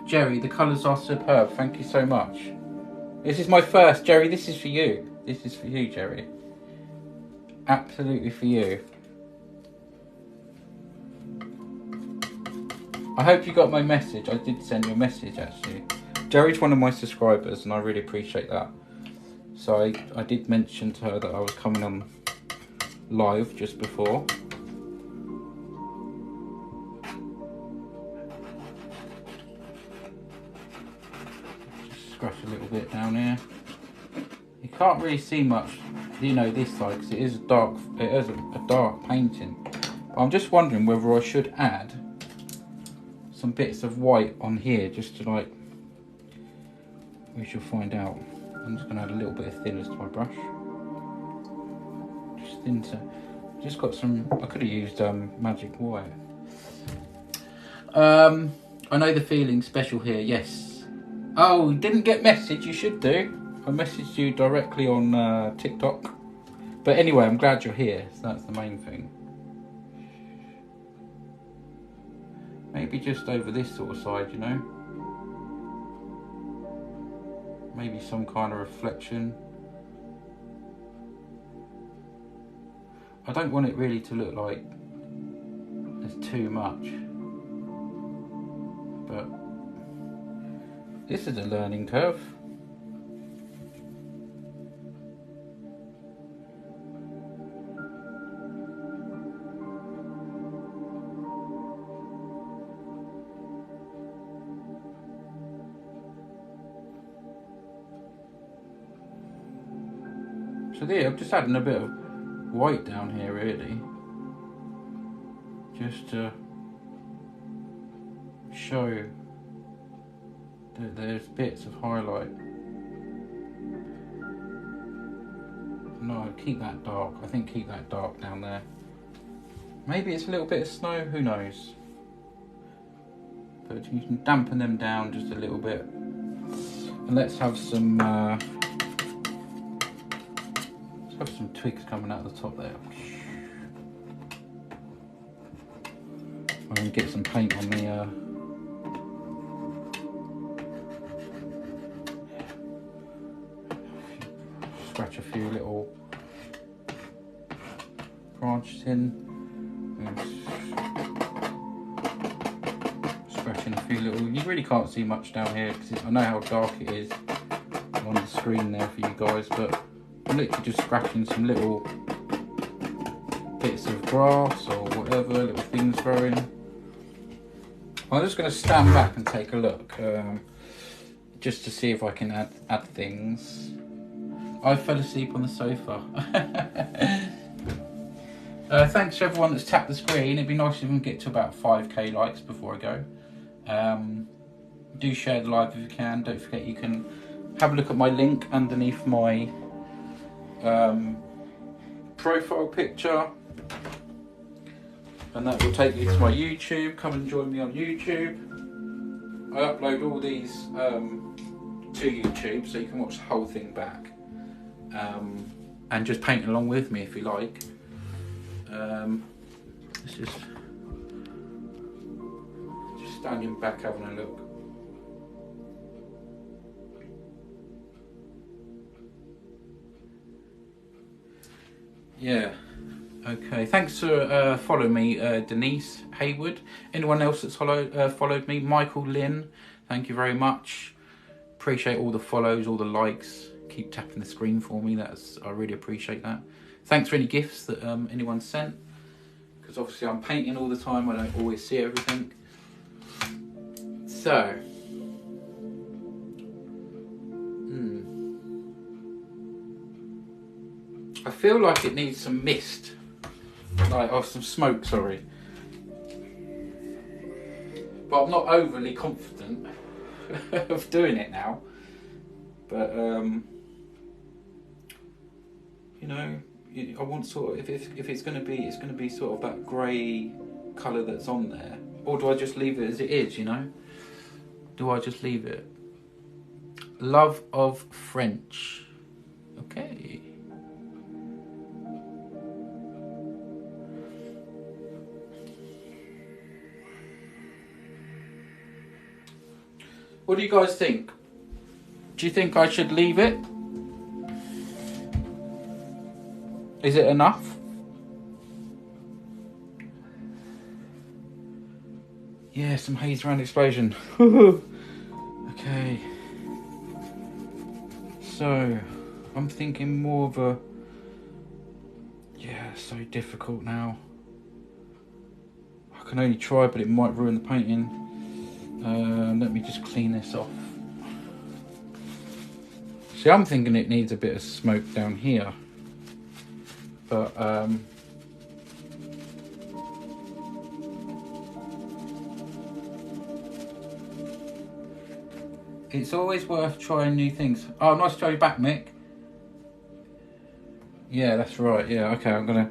Jerry, the colours are superb. Thank you so much. This is my first, Jerry. This is for you. This is for you, Jerry. Absolutely for you. I hope you got my message. I did send you a message actually. Jerry's one of my subscribers and I really appreciate that. So I did mention to her that I was coming on live just before. Just scratch a little bit down here. You can't really see much, you know, this side because it is a dark painting. But I'm just wondering whether I should add some bits of white on here just to like, we shall find out. I'm just going to add a little bit of thinners to my brush. Just into, just got some, I could have used magic white. I know the feeling special here, yes. Oh, didn't get message, you should do. I messaged you directly on TikTok. But anyway, I'm glad you're here, so that's the main thing. Maybe just over this sort of side, you know. Maybe some kind of reflection. I don't want it really to look like there's too much. But this is a learning curve. So there, I'm just adding a bit of white down here really, just to show that there's bits of highlight. No, keep that dark. I think keep that dark down there. Maybe it's a little bit of snow, who knows? But you can dampen them down just a little bit. And let's have some twigs coming out of the top there. I can get some paint on the scratch a few little branches in. Scratching a few little, you really can't see much down here because I know how dark it is on the screen there for you guys, but I'm literally just scratching some little bits of grass or whatever, little things growing. I'm just going to stand back and take a look, just to see if I can add things. I fell asleep on the sofa. Thanks to everyone that's tapped the screen. It'd be nice if we can get to about 5k likes before I go. Do share the live if you can. Don't forget you can have a look at my link underneath my profile picture, and that will take you to my YouTube. Come and join me on YouTube. I upload all these to YouTube so you can watch the whole thing back, and just paint along with me if you like. It's just standing back having a look. Yeah, okay. Thanks for following me, Denise Haywood. Anyone else that's followed me? Michael Lynn, thank you very much. Appreciate all the follows, all the likes. Keep tapping the screen for me. I really appreciate that. Thanks for any gifts that anyone sent, because obviously I'm painting all the time. I don't always see everything. So. I feel like it needs some mist, some smoke, sorry. But I'm not overly confident of doing it now. But, you know, I want sort of, if it's going to be, it's going to be sort of that grey colour that's on there. Or do I just leave it as it is, you know? Do I just leave it? Love of French. Okay. What do you guys think? Do you think I should leave it? Is it enough? Yeah, some haze around explosion. Okay. So, I'm thinking more of a... Yeah, so difficult now. I can only try, but it might ruin the painting. Let me just clean this off. See, I'm thinking it needs a bit of smoke down here. But, it's always worth trying new things. Oh, nice to show you back, Mick. Yeah, that's right. Yeah, okay. I'm gonna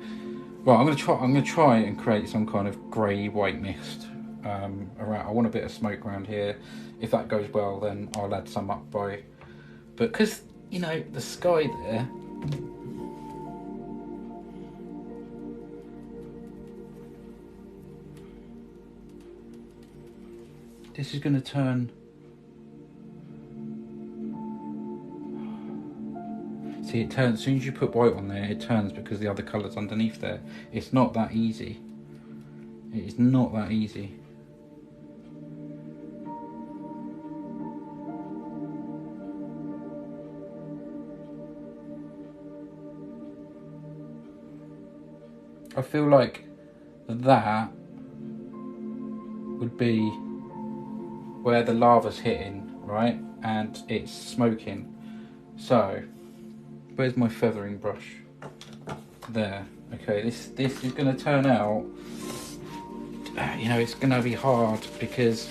try and create some kind of grey white mist around. I want a bit of smoke around here. If that goes well, then I'll add some up by. But because you know the sky there. This is going to turn. See, it turns, as soon as you put white on there, it turns because the other colour's underneath there. It's not that easy. It is not that easy. I feel like that would be where the lava's hitting, right? And it's smoking. So, where's my feathering brush? There. Okay, this is going to turn out, you know, it's going to be hard because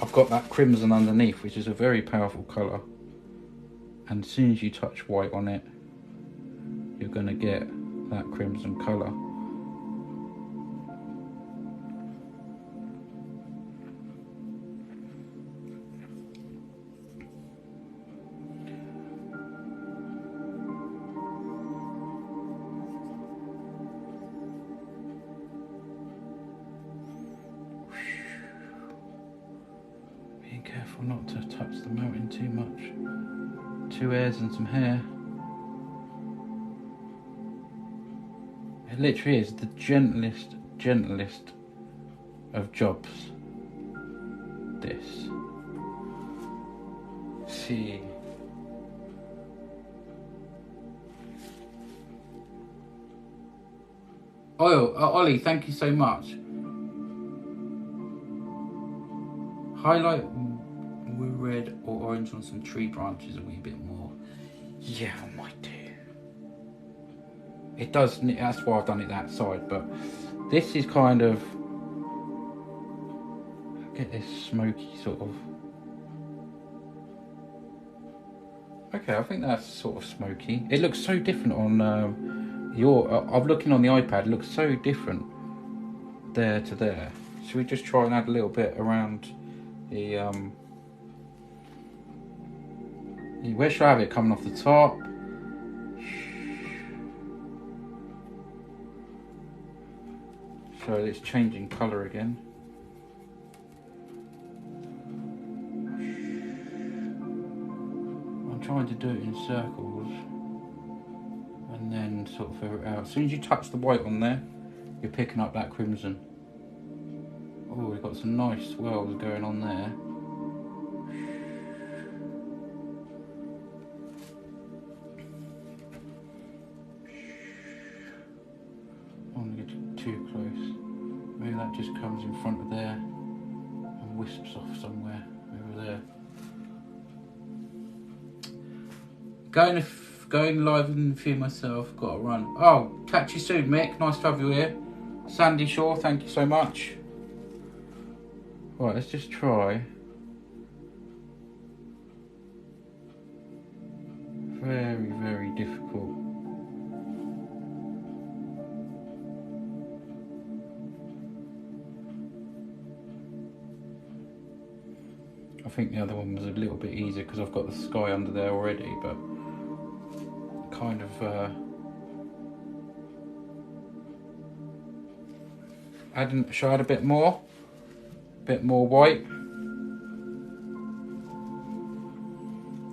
I've got that crimson underneath, which is a very powerful colour. And as soon as you touch white on it, you're going to get that crimson colour. Careful not to touch the mountain too much. 2 hairs and some hair. It literally is the gentlest of jobs. This. See. Ollie, thank you so much. Highlight red or orange on some tree branches a wee bit more. Yeah, I might do. It does, that's why I've done it that side, but this is kind of, get this smoky sort of. Okay, I think that's sort of smoky. It looks so different on I'm looking on the iPad, it looks so different there to there. Should we just try and add a little bit around the where should I have it? Coming off the top. So it's changing colour again. I'm trying to do it in circles and then sort of figure it out. As soon as you touch the white on there, you're picking up that crimson. Oh, we've got some nice swirls going on there. I don't want to get too close. Maybe that just comes in front of there and wisps off somewhere over there. Going live and few myself. Got to run. Oh, catch you soon, Mick. Nice to have you here. Sandy Shore, thank you so much. Right, let's just try. Very, very difficult. think the other one was a little bit easier because I've got the sky under there already, but kind of should I add a bit more white?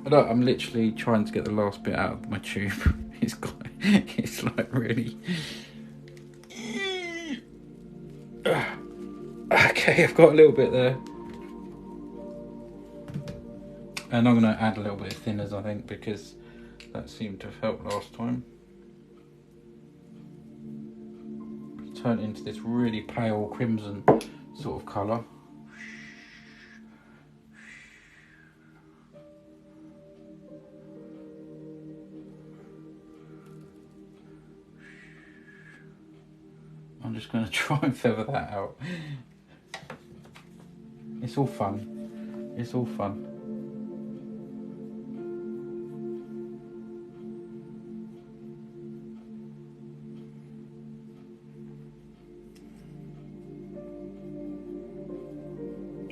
Look, I'm literally trying to get the last bit out of my tube. It's like really. Okay, I've got a little bit there. And I'm going to add a little bit of thinners, I think, because that seemed to have helped last time. Turn it into this really pale crimson sort of colour. I'm just going to try and feather that out. It's all fun. It's all fun.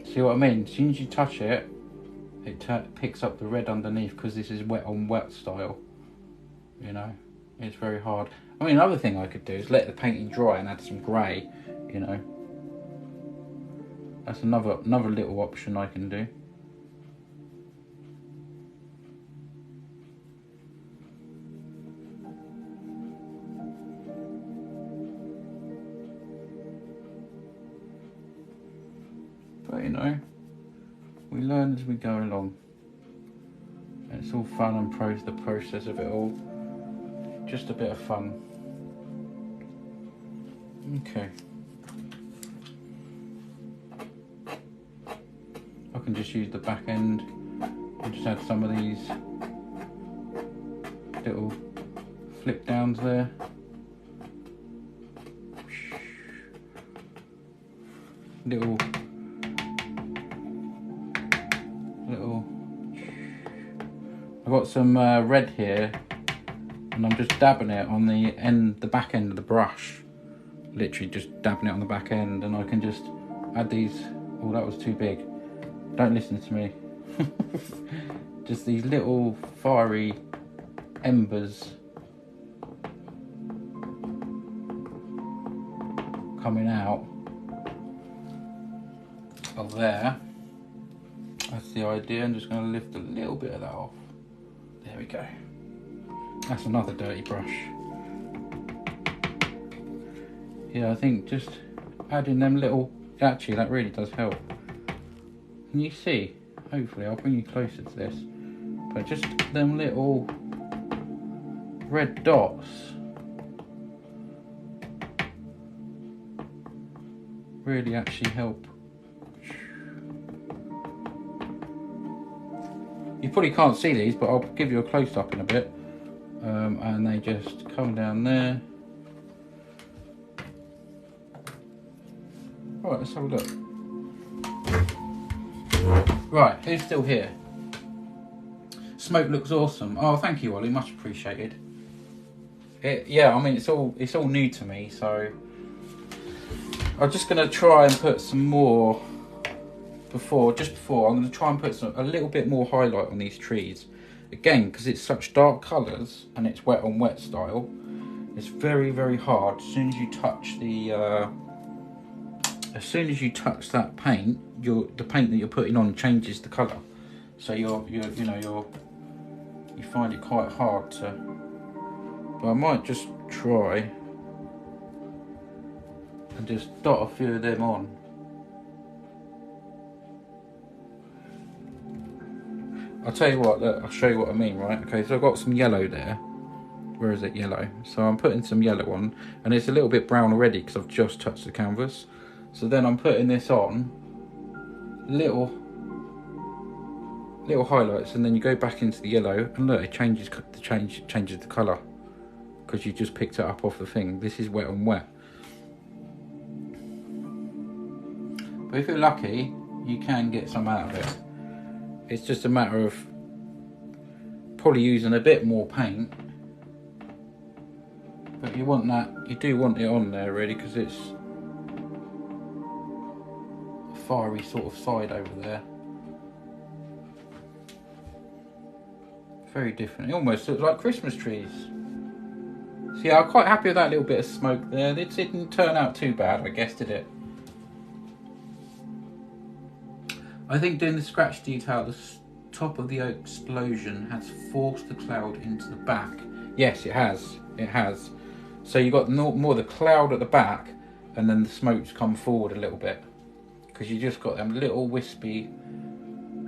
See what I mean? As soon as you touch it, it picks up the red underneath because this is wet on wet style. You know, it's very hard. I mean, another thing I could do is let the painting dry and add some grey. You know, that's another little option I can do. But you know, we learn as we go along. It's all fun and the process of it all. Just a bit of fun. Okay. I can just use the back end and just add some of these little flip downs there. Little I've got some red here, and I'm just dabbing it on the back end of the brush. Literally just dabbing it on the back end, and I can just add these. Oh, that was too big. Don't listen to me. Just these little fiery embers coming out of there. That's the idea. I'm just going to lift a little bit of that off. There we go. That's another dirty brush. Yeah, I think just adding them little... Actually, that really does help. Can you see? Hopefully, I'll bring you closer to this. But just them little red dots really actually help. You probably can't see these, but I'll give you a close-up in a bit. And they just come down there. Right, let's have a look. Right, who's still here? Smoke looks awesome. Oh, thank you, Ollie. Much appreciated. Yeah, I mean, it's all new to me, so I'm just gonna try and put some more. Just before, I'm going to try and put a little bit more highlight on these trees. Again, because it's such dark colours and it's wet on wet style, it's very, very hard. As soon as you touch that paint, the paint that you're putting on changes the colour. So you find it quite hard to. But I might just try and just dot a few of them on. I'll tell you what, look, I'll show you what I mean, right? Okay, so I've got some yellow there. Where is it? Yellow. So I'm putting some yellow on, and it's a little bit brown already because I've just touched the canvas. So then I'm putting this on, little highlights, and then you go back into the yellow, and look, it changes the colour because you just picked it up off the thing. This is wet on wet. But if you're lucky, you can get some out of it. It's just a matter of probably using a bit more paint, but you do want it on there really, because it's a fiery sort of side over there. very different. It almost looks like Christmas trees. So yeah, I'm quite happy with that little bit of smoke there. It didn't turn out too bad, I guess, did it? I think doing the scratch detail at the top of the explosion has forced the cloud into the back. Yes, it has. It has. So you got more the cloud at the back, and then the smoke's come forward a little bit, because you just got them little wispy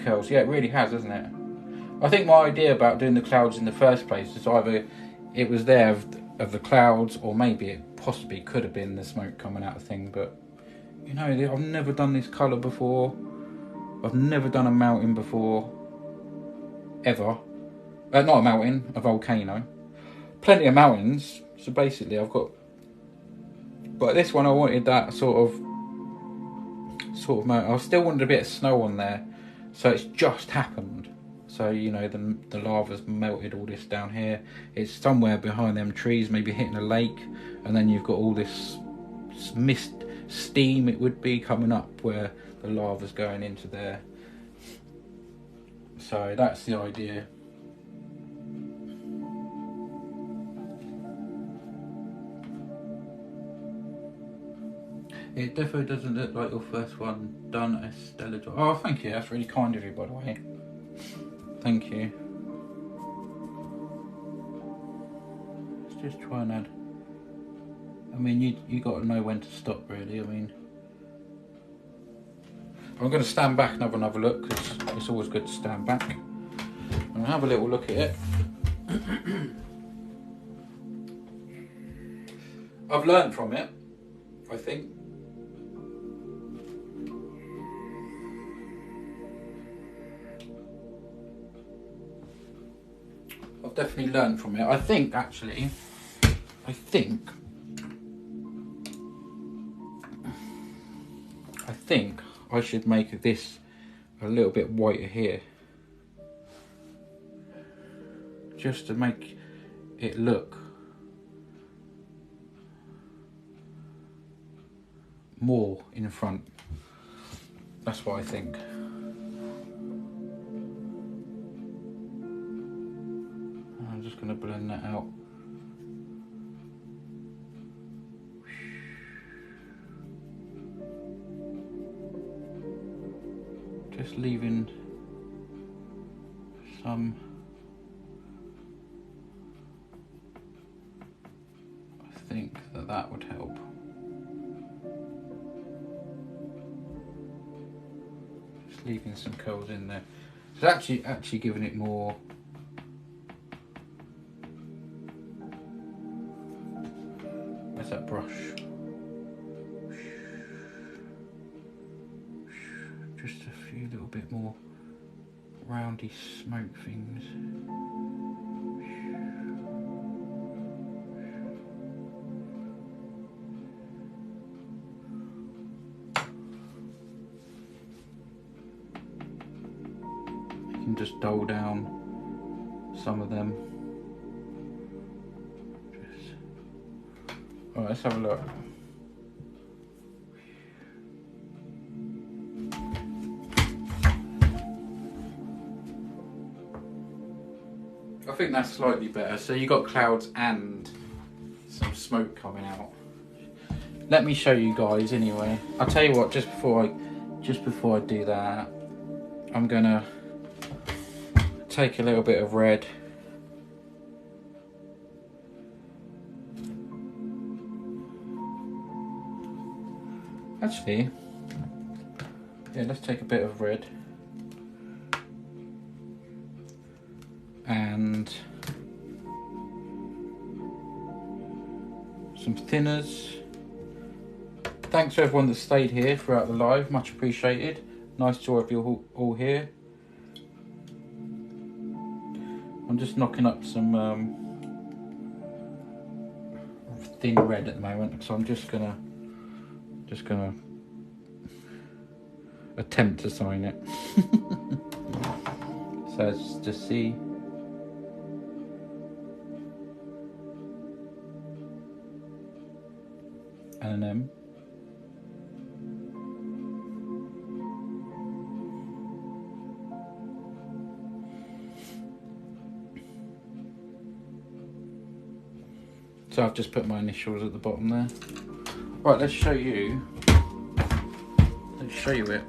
curls. Yeah, it really has, hasn't it? I think my idea about doing the clouds in the first place is either it was there of the clouds, or maybe it possibly could have been the smoke coming out of the thing. But you know, I've never done this colour before. I've never done a mountain before, ever. Not a mountain, a volcano. Plenty of mountains, so basically I've got... But this one I wanted that sort of mountain. I still wanted a bit of snow on there, so it's just happened. So, you know, the lava's melted all this down here. It's somewhere behind them trees, maybe hitting a lake, and then you've got all this mist, steam it would be, coming up where the lava's going into there. So that's the idea. It definitely doesn't look like your first one done a stellar job. Oh, thank you. That's really kind of you, by the way. Thank you. Let's just try and add. I mean, you got to know when to stop, really. I mean, I'm going to stand back and have another look, because it's always good to stand back and have a little look at it. I've learned from it, I think. I've definitely learned from it. I think, actually, I think I should make this a little bit whiter here, just to make it look more in front. That's what I think. I'm just going to blend that out. Just leaving some, I think that would help. Just leaving some curls in there. It's actually giving it more. Where's that brush? Just a few little bit more roundy smoke things. You can just dull down some of them. Alright, let's have a look. I think that's slightly better. So you got clouds and some smoke coming out. Let me show you guys anyway. I'll tell you what, just before I do that, I'm gonna take a little bit of red. Actually, yeah, let's take a bit of red. And some thinners. Thanks to everyone that stayed here throughout the live, much appreciated. Nice to have you all here. I'm just knocking up some thin red at the moment, so I'm just gonna attempt to sign it. So it's just C. And an M. So I've just put my initials at the bottom there. Right, let's show you. Let's show you it.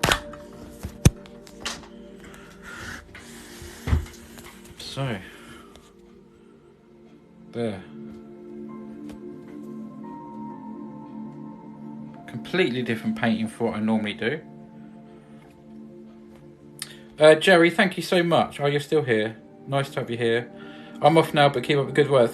So, there. Completely different painting for what I normally do. Jerry, thank you so much. Oh, you're still here. Nice to have you here. I'm off now, but keep up the good work.